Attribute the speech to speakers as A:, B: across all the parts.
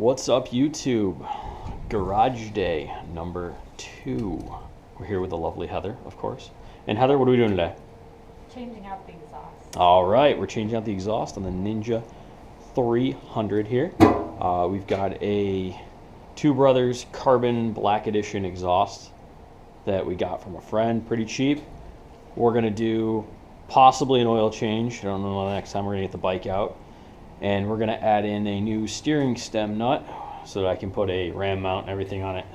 A: What's up, YouTube? Garage day number 2. We're here with the lovely Heather, of course. And Heather, what are we doing today?
B: Changing out the exhaust.
A: All right, we're changing out the exhaust on the Ninja 300 here. We've got a Two Brothers Carbon Black Edition exhaust that we got from a friend, pretty cheap. We're gonna do possibly an oil change. I don't know the next time we're gonna get the bike out. And we're gonna add in a new steering stem nut so that I can put a ram mount and everything on it.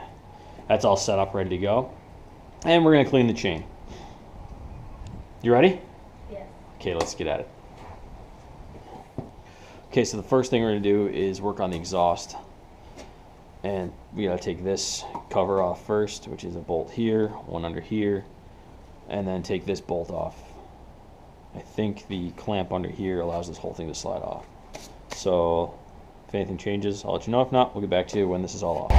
A: That's all set up, ready to go. And we're gonna clean the chain. You ready?
B: Yes.
A: Okay, let's get at it. Okay, so the first thing we're gonna do is work on the exhaust. And we gotta take this cover off first, which is a bolt here, one under here, and then take this bolt off. I think the clamp under here allows this whole thing to slide off. So if anything changes, I'll let you know. If not, we'll get back to you when this is all off.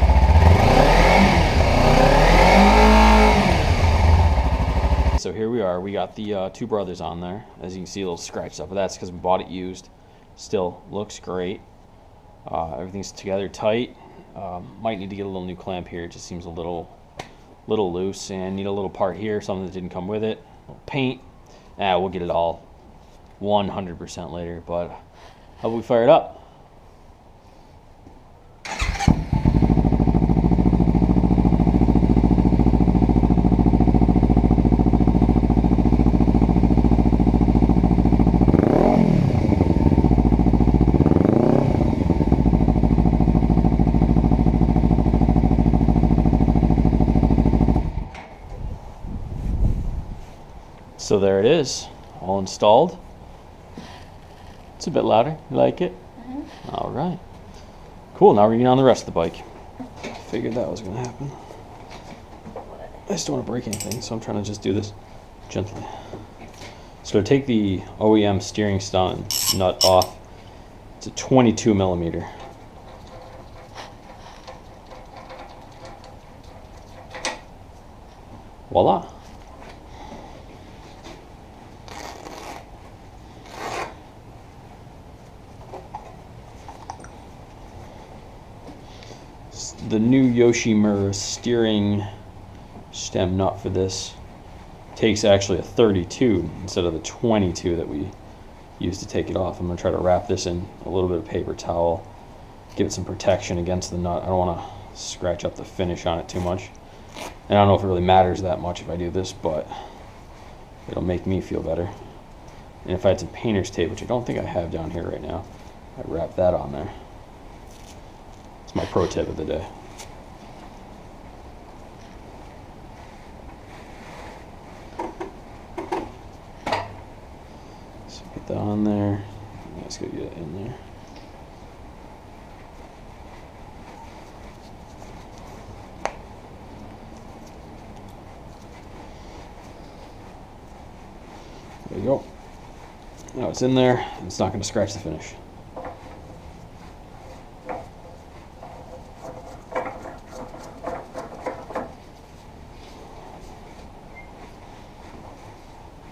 A: So here we are. We got the Two Brothers on there. As you can see, a little scratched up, but that's because we bought it used. Still looks great. Everything's together tight. Might need to get a little new clamp here. It just seems a little loose, and need a little part here, something that didn't come with it. A little paint. We'll get it all 100% later, but how about we fire it up? So there it is, all installed. It's a bit louder. You like it? Mm-hmm. All right. Cool, now we're getting on the rest of the bike. I figured that was gonna happen. I just don't want to break anything, so I'm trying to just do this gently. So to take the OEM steering stem nut off, it's a 22 millimeter. Voila. The new Yoshimura steering stem nut for this takes actually a 32 instead of the 22 that we used to take it off. I'm going to try to wrap this in a little bit of paper towel, give it some protection against the nut. I don't want to scratch up the finish on it too much. And I don't know if it really matters that much if I do this, but it'll make me feel better. And if I had some painter's tape, which I don't think I have down here right now, I'd wrap that on there. It's my pro tip of the day. So get that on there. Let's go get it in there. There you go. Now it's in there. It's not going to scratch the finish.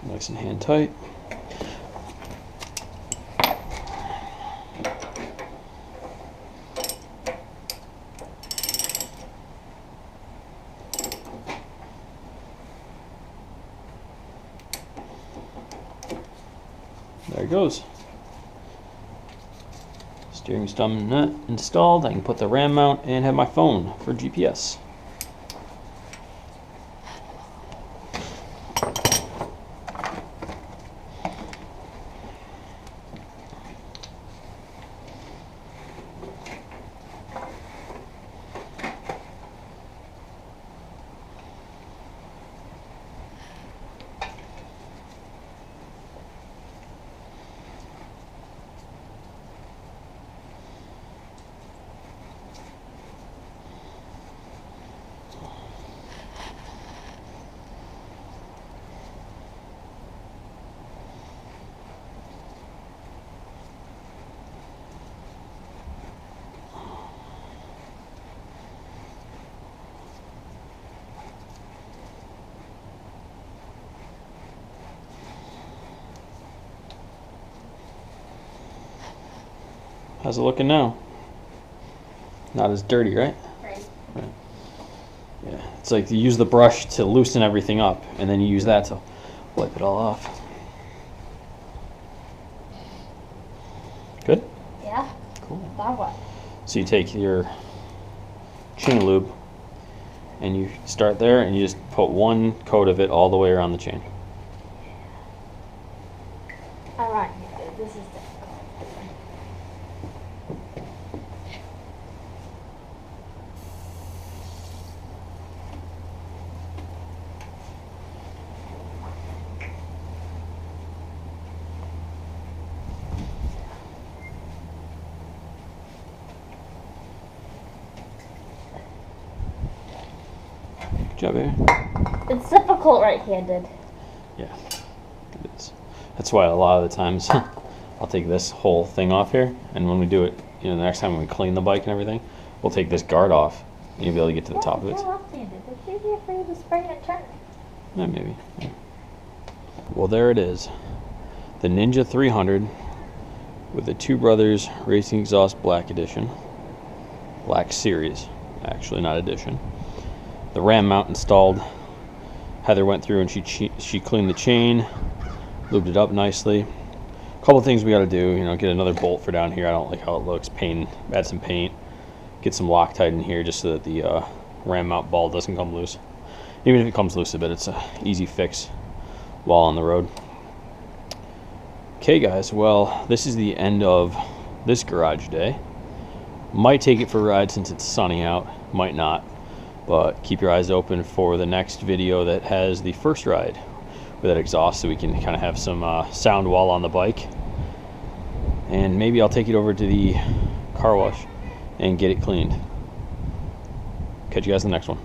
A: Nice and hand tight. There it goes. Steering stem nut installed. I can put the ram mount and have my phone for GPS. How's it looking now? Not as dirty, right?
B: Right.
A: Yeah, it's like you use the brush to loosen everything up, and then you use that to wipe it all off. Good?
B: Yeah.
A: Cool.
B: Now what?
A: So you take your chain lube, and you start there, and you just put one coat of it all the way around the chain.
B: Alright, this is difficult.
A: Good job, baby.
B: It's difficult right-handed.
A: Yeah, it is. That's why a lot of the times I'll take this whole thing off here, and when we do it, the next time when we clean the bike and everything, we'll take this guard off, and you'll be able to get to the top of it.
B: You're left-handed. It's easier for you to spring and turn.
A: Yeah, maybe. Yeah. Well, there it is. The Ninja 300 with the Two Brothers Racing Exhaust Black Edition. Black Series, actually, not Edition. The ram mount installed. Heather went through and she cleaned the chain, lubed it up nicely. A couple things we got to do, get another bolt for down here. I don't like how it looks. Add some paint, get some Loctite in here just so that the ram mount ball doesn't come loose. Even if it comes loose a bit, it's an easy fix while on the road. Okay, guys. Well, this is the end of this garage day. Might take it for a ride since it's sunny out. Might not. But keep your eyes open for the next video that has the first ride with that exhaust, so we can kind of have some sound while on the bike. And maybe I'll take it over to the car wash and get it cleaned. Catch you guys in the next one.